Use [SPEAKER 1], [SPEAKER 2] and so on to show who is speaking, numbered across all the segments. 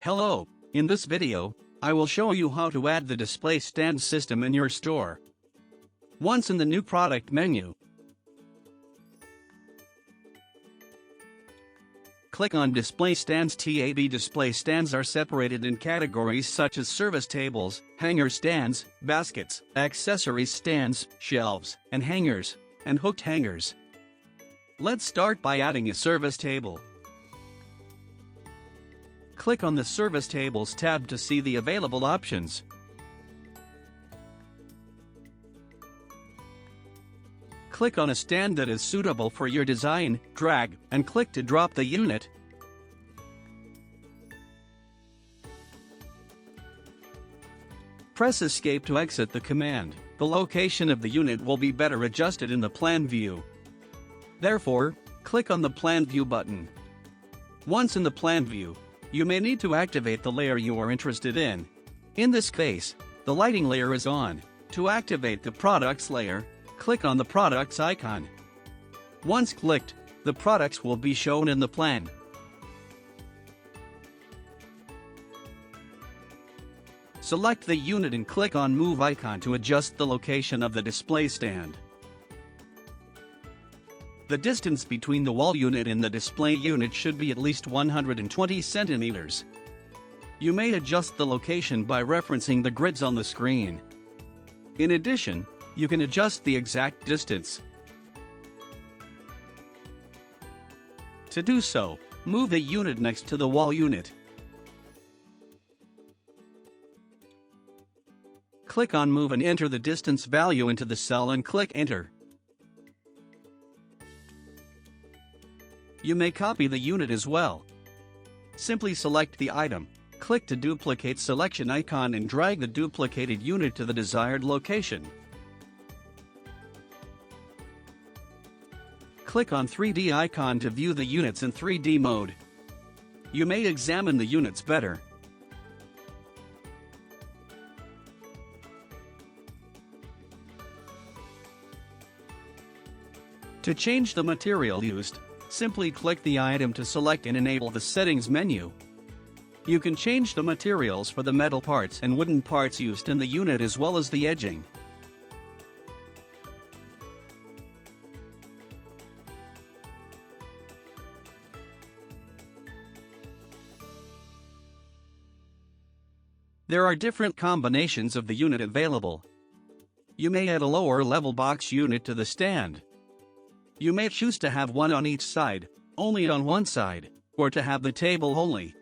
[SPEAKER 1] Hello, in this video, I will show you how to add the display stand system in your store. Once in the new product menu, click on Display Stands. Display stands are separated in categories such as service tables, hanger stands, baskets, accessories stands, shelves, and hangers, and hooked hangers. Let's start by adding a service table. Click on the Service Tables tab to see the available options. Click on a stand that is suitable for your design, drag, and click to drop the unit. Press Escape to exit the command. The location of the unit will be better adjusted in the plan view. Therefore, click on the Plan View button. Once in the plan view, you may need to activate the layer you are interested in. In this case, the lighting layer is on. To activate the products layer, click on the products icon. Once clicked, the products will be shown in the plan. Select the unit and click on Move icon to adjust the location of the display stand. The distance between the wall unit and the display unit should be at least 120 centimeters. You may adjust the location by referencing the grids on the screen. In addition, you can adjust the exact distance. To do so, move the unit next to the wall unit. Click on Move and enter the distance value into the cell and click Enter. You may copy the unit as well. Simply select the item, click the duplicate selection icon and drag the duplicated unit to the desired location. Click on 3D icon to view the units in 3D mode. You may examine the units better. To change the material used, simply click the item to select and enable the settings menu. You can change the materials for the metal parts and wooden parts used in the unit as well as the edging. There are different combinations of the unit available. You may add a lower level box unit to the stand. You may choose to have one on each side, only on one side, or to have the table only.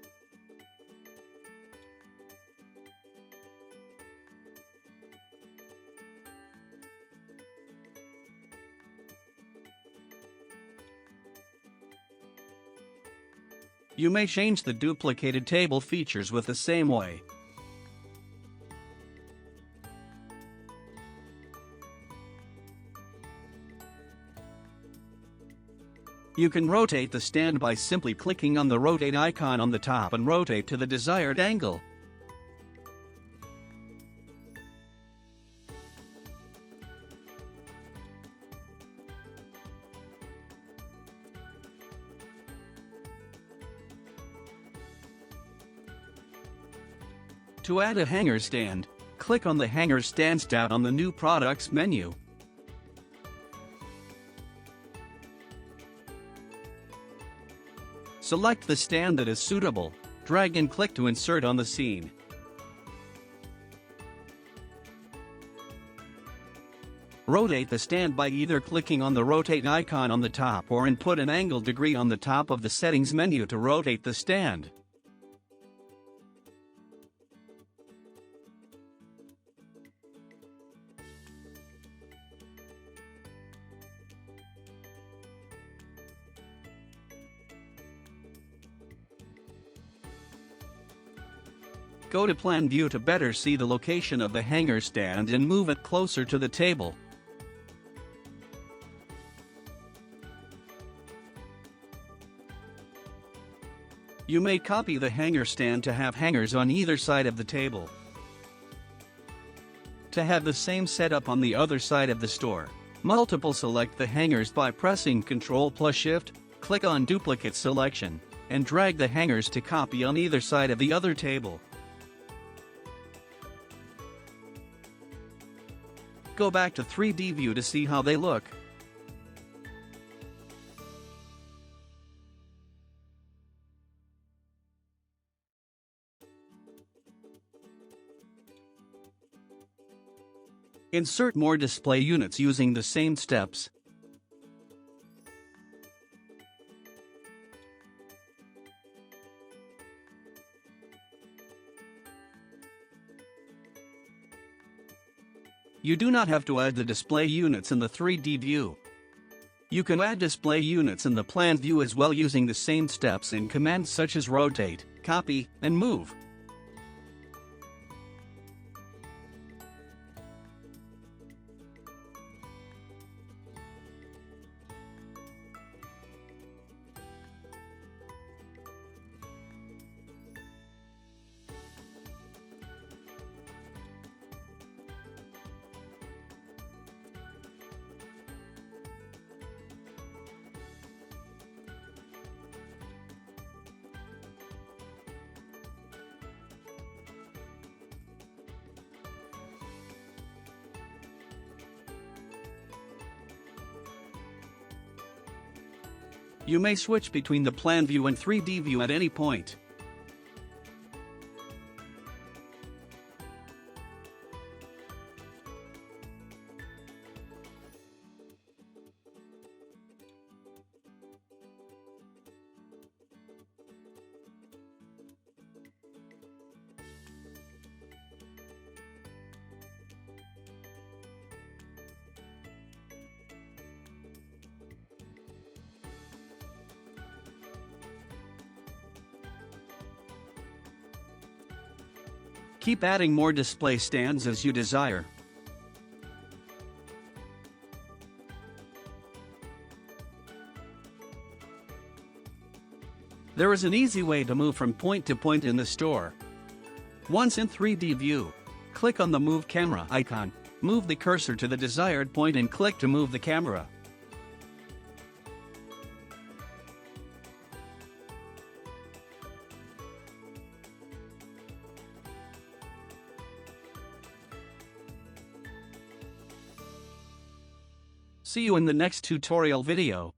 [SPEAKER 1] You may change the duplicated table features with the same way. You can rotate the stand by simply clicking on the rotate icon on the top and rotate to the desired angle. To add a hanger stand, click on the Hanger Stands tab on the New Products menu. Select the stand that is suitable, drag and click to insert on the scene. Rotate the stand by either clicking on the rotate icon on the top or input an angle degree on the top of the settings menu to rotate the stand. Go to Plan View to better see the location of the hanger stand and move it closer to the table. You may copy the hanger stand to have hangers on either side of the table. To have the same setup on the other side of the store, multiple select the hangers by pressing Ctrl+Shift, click on Duplicate Selection, and drag the hangers to copy on either side of the other table. Go back to 3D view to see how they look. Insert more display units using the same steps. You do not have to add the display units in the 3D view. You can add display units in the plan view as well using the same steps in commands such as rotate, copy, and move. You may switch between the plan view and 3D view at any point. Keep adding more display stands as you desire. There is an easy way to move from point to point in the store. Once in 3D view, click on the Move Camera icon, move the cursor to the desired point and click to move the camera. See you in the next tutorial video.